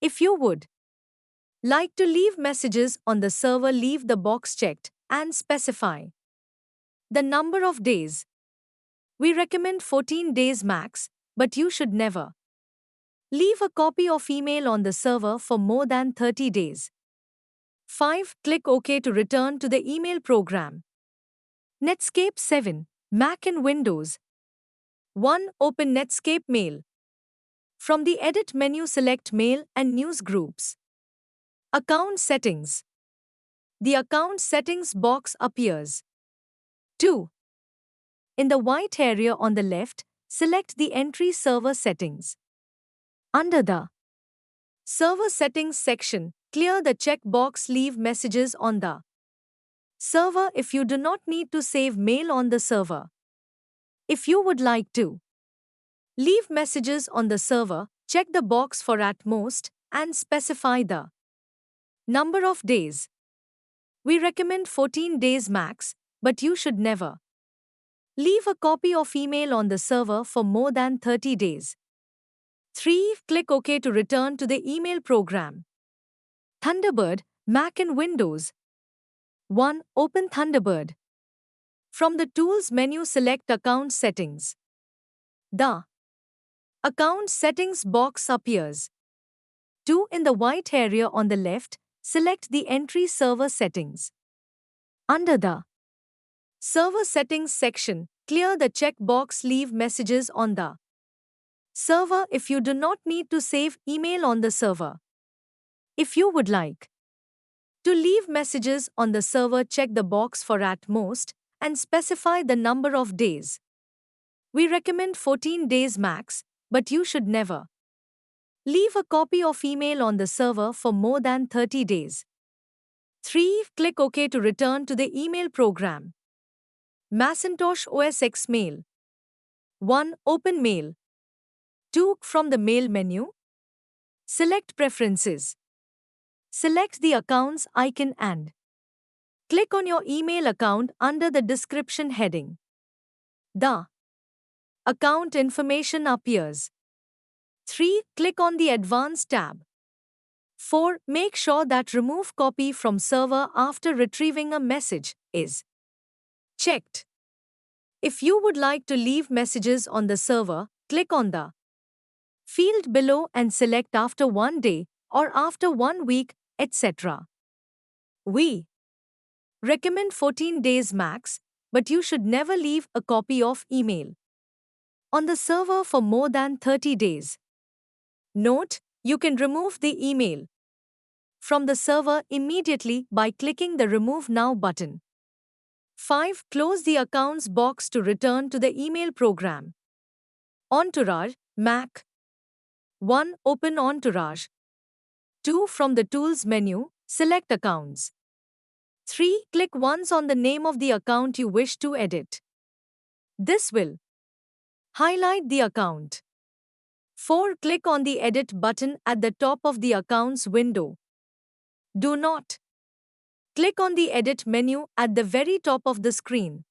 If you would like to leave messages on the server, leave the box checked and specify the number of days. We recommend 14 days max, but you should never leave a copy of email on the server for more than 30 days. 5. Click OK to return to the email program. Netscape 7, Mac and Windows. 1. Open Netscape Mail. From the Edit menu, select Mail and News Groups. Account Settings. The Account Settings box appears. 2. In the white area on the left, select the Entry Server Settings. Under the Server Settings section, clear the checkbox. Leave messages on the server if you do not need to save mail on the server. If you would like to leave messages on the server, check the box for at most and specify the number of days. We recommend 14 days max, but you should never leave a copy of email on the server for more than 30 days. 3. Click OK to return to the email program. Thunderbird, Mac and Windows. 1. Open Thunderbird. From the Tools menu, select Account Settings. The Account Settings box appears. 2. In the white area on the left, select the Entry Server Settings. Under the Server Settings section, clear the checkbox. Leave messages on the server if you do not need to save email on the server. If you would like to leave messages on the server, check the box for at most and specify the number of days. We recommend 14 days max, but you should never leave a copy of email on the server for more than 30 days. 3. Click OK to return to the email program. Macintosh OS X Mail. 1. Open Mail. 2. From the Mail menu, select Preferences. Select the Accounts icon and click on your email account under the description heading. The account information appears. 3. Click on the Advanced tab. 4. Make sure that Remove Copy from Server after retrieving a message is checked. If you would like to leave messages on the server, click on the field below and select after 1 day or after 1 week, etc. We recommend 14 days max, but you should never leave a copy of email on the server for more than 30 days. Note, you can remove the email from the server immediately by clicking the Remove Now button. 5. Close the Accounts box to return to the email program. Entourage, Mac. 1. Open Entourage. 2. From the Tools menu, select Accounts. 3. Click once on the name of the account you wish to edit. This will highlight the account. 4. Click on the Edit button at the top of the Accounts window. Do not click on the Edit menu at the very top of the screen.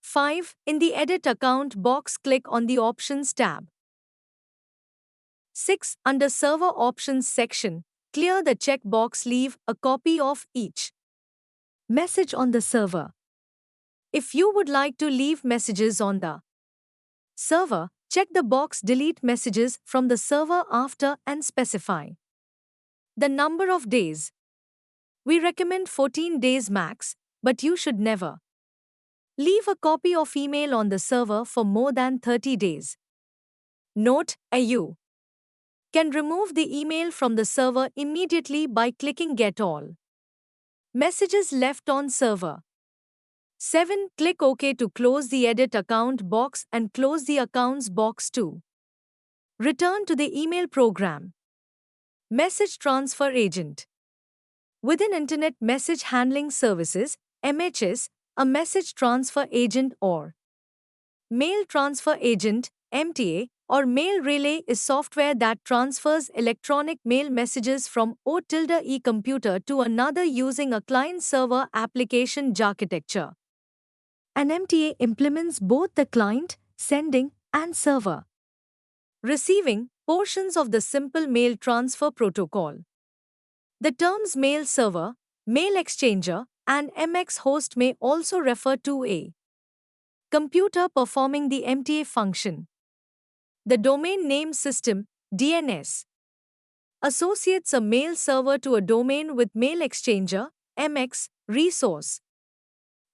5. In the Edit Account box, click on the Options tab. 6. Under Server Options section, clear the checkbox. Leave a copy of each message on the server. If you would like to leave messages on the server, Check the box Delete messages from the server after and specify the number of days. We recommend 14 days max, but you should never leave a copy of email on the server for more than 30 days. Note: you can remove the email from the server immediately by clicking Get All Messages Left on Server. 7. Click OK to close the Edit Account box and close the Accounts box too. Return to the email program. Message Transfer Agent. Within Internet Message Handling Services, MHS, a message transfer agent or mail transfer agent, MTA, or mail relay is software that transfers electronic mail messages from O-E computer to another using a client-server application architecture. An MTA implements both the client, sending, and server receiving portions of the simple mail transfer protocol. The terms mail server, mail exchanger, and MX host may also refer to a computer performing the MTA function. The domain name system, DNS, associates a mail server to a domain with mail exchanger, MX, resource.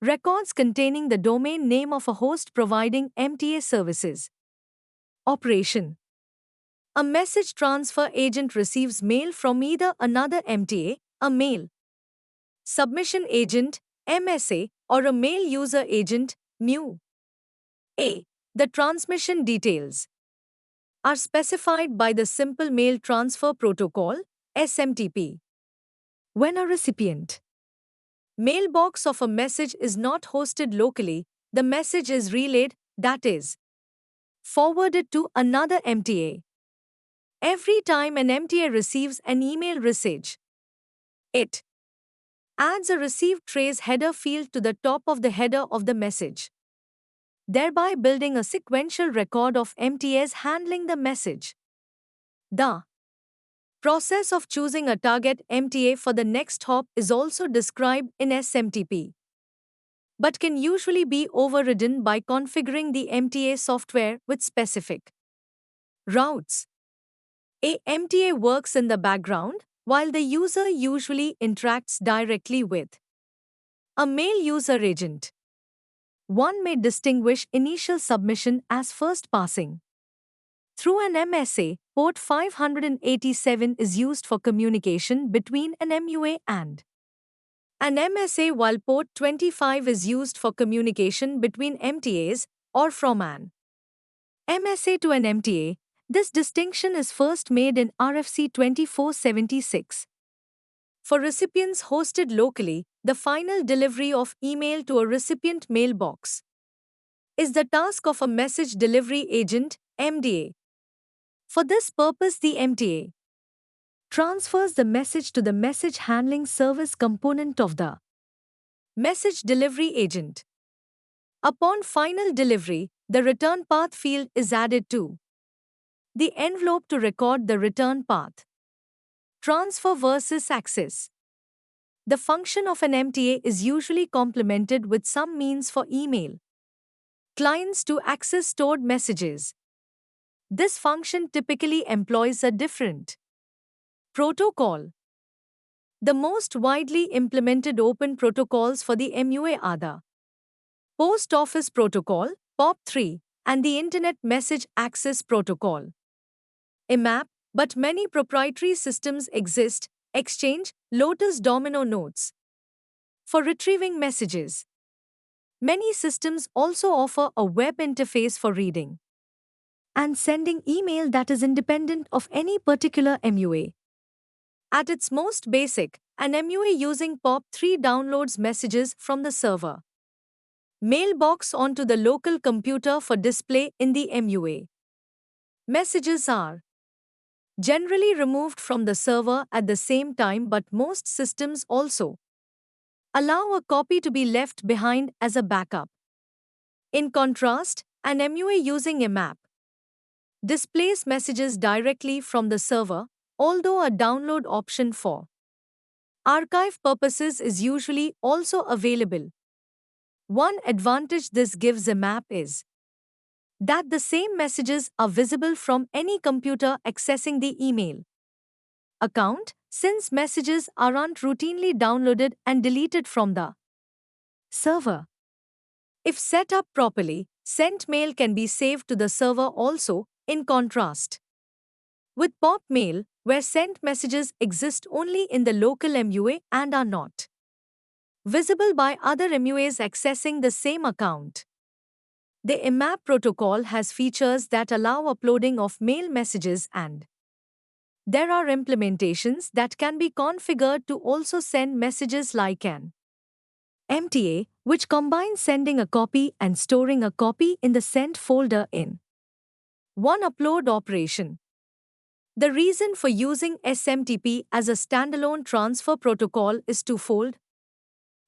Records containing the domain name of a host providing MTA services. Operation. A message transfer agent receives mail from either another MTA, a mail submission agent, MSA, or a mail user agent, MU. The transmission details are specified by the Simple Mail Transfer Protocol, SMTP. When a recipient mailbox of a message is not hosted locally, the message is relayed, that is, forwarded to another MTA. Every time an MTA receives an email message, it adds a received trace header field to the top of the header of the message, thereby building a sequential record of MTAs handling the message. The process of choosing a target MTA for the next hop is also described in SMTP, but can usually be overridden by configuring the MTA software with specific routes. A MTA works in the background, while the user usually interacts directly with a mail user agent. One may distinguish initial submission as first passing through an MSA. Port 587 is used for communication between an MUA and an MSA, while port 25 is used for communication between MTAs or from an MSA to an MTA. This distinction is first made in RFC 2476. For recipients hosted locally, the final delivery of email to a recipient mailbox is the task of a message delivery agent, MDA. For this purpose, the MTA transfers the message to the message handling service component of the message delivery agent. Upon final delivery, the return path field is added to the envelope to record the return path. Transfer versus access. The function of an MTA is usually complemented with some means for email clients to access stored messages. This function typically employs a different protocol. The most widely implemented open protocols for the MUA are the Post Office Protocol, POP3, and the Internet Message Access Protocol, IMAP, but many proprietary systems exist, Exchange, Lotus Domino Notes, for retrieving messages. Many systems also offer a web interface for reading and sending email that is independent of any particular MUA. At its most basic, an MUA using POP3 downloads messages from the server mailbox onto the local computer for display in the MUA. Messages are generally removed from the server at the same time, but most systems also allow a copy to be left behind as a backup. In contrast, an MUA using IMAP displays messages directly from the server, although a download option for archive purposes is usually also available. One advantage this gives IMAP is that the same messages are visible from any computer accessing the email account, since messages aren't routinely downloaded and deleted from the server. If set up properly, sent mail can be saved to the server also, in contrast with POP mail, where sent messages exist only in the local MUA and are not visible by other MUAs accessing the same account. The IMAP protocol has features that allow uploading of mail messages, and there are implementations that can be configured to also send messages like an MTA, which combines sending a copy and storing a copy in the sent folder in one upload operation. The reason for using SMTP as a standalone transfer protocol is twofold.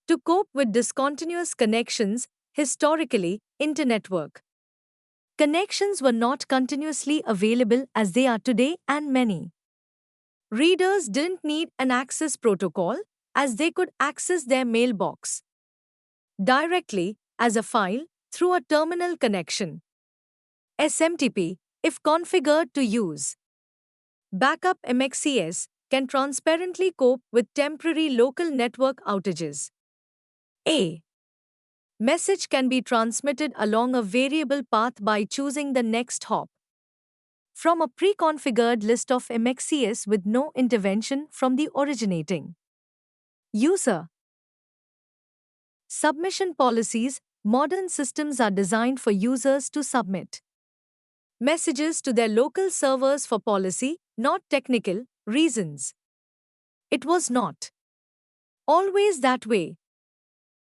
To cope with discontinuous connections, historically, internetwork connections were not continuously available as they are today, and many readers didn't need an access protocol, as they could access their mailbox directly as a file through a terminal connection. SMTP, if configured to use backup MXCS, can transparently cope with temporary local network outages. A message can be transmitted along a variable path by choosing the next hop from a pre-configured list of MXCS with no intervention from the originating user. Submission policies. Modern systems are designed for users to submit messages to their local servers for policy, not technical, reasons. It was not always that way.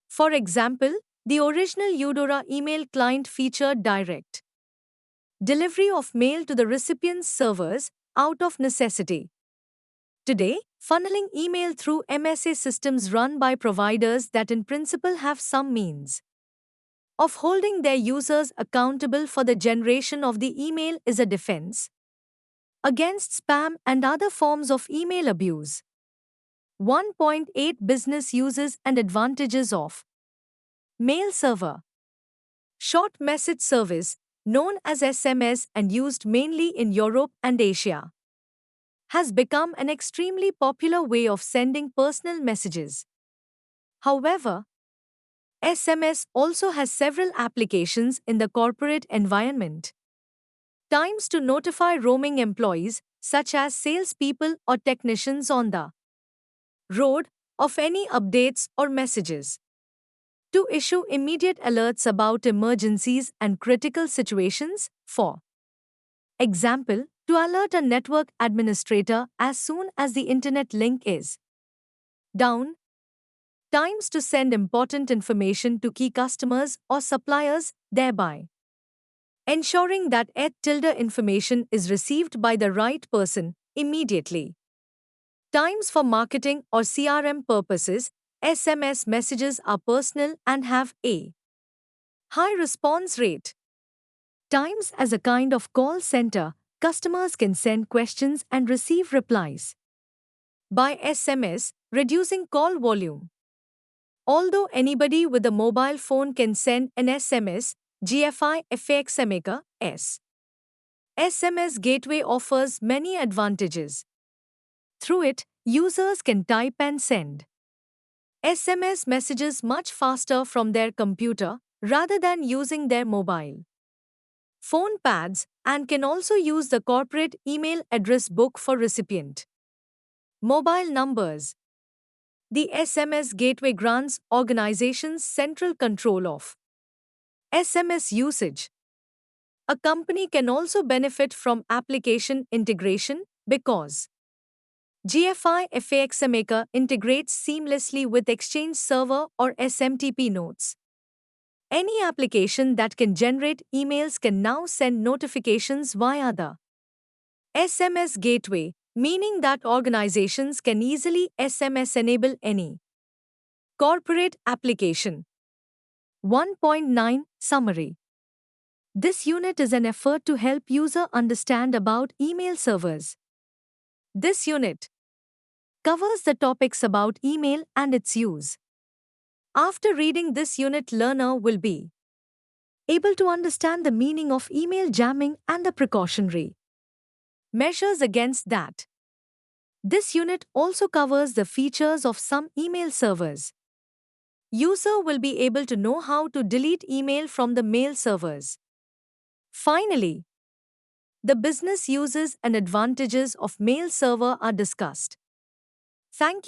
For example, the original Eudora email client featured direct delivery of mail to the recipient's servers out of necessity. Today, funneling email through MSA systems run by providers that in principle have some means of holding their users accountable for the generation of the email is a defense against spam and other forms of email abuse. 1.8 Business uses and advantages of mail server. Short message service, known as SMS and used mainly in Europe and Asia, has become an extremely popular way of sending personal messages. However, SMS also has several applications in the corporate environment. Times to notify roaming employees, such as salespeople or technicians on the road, of any updates or messages. To issue immediate alerts about emergencies and critical situations, for example, to alert a network administrator as soon as the internet link is down. Times to send important information to key customers or suppliers, thereby ensuring that information is received by the right person immediately. Times for marketing or CRM purposes. SMS messages are personal and have a high response rate. Times as a kind of call center, customers can send questions and receive replies by SMS, reducing call volume. Although anybody with a mobile phone can send an SMS, GFI FXMAker S. SMS Gateway offers many advantages. Through it, users can type and send SMS messages much faster from their computer rather than using their mobile phone pads, and can also use the corporate email address book for recipient mobile numbers. The SMS Gateway grants organizations central control of SMS usage. A company can also benefit from application integration because GFI FAXMaker integrates seamlessly with Exchange Server or SMTP nodes. Any application that can generate emails can now send notifications via the SMS Gateway, meaning that organizations can easily SMS enable any corporate application. 1.9 Summary. This unit is an effort to help user understand about email servers. This unit covers the topics about email and its use. After reading this unit, learner will be able to understand the meaning of email jamming and the precautionary measures against that. This unit also covers the features of some email servers. User will be able to know how to delete email from the mail servers. Finally, the business uses and advantages of mail server are discussed. Thank you.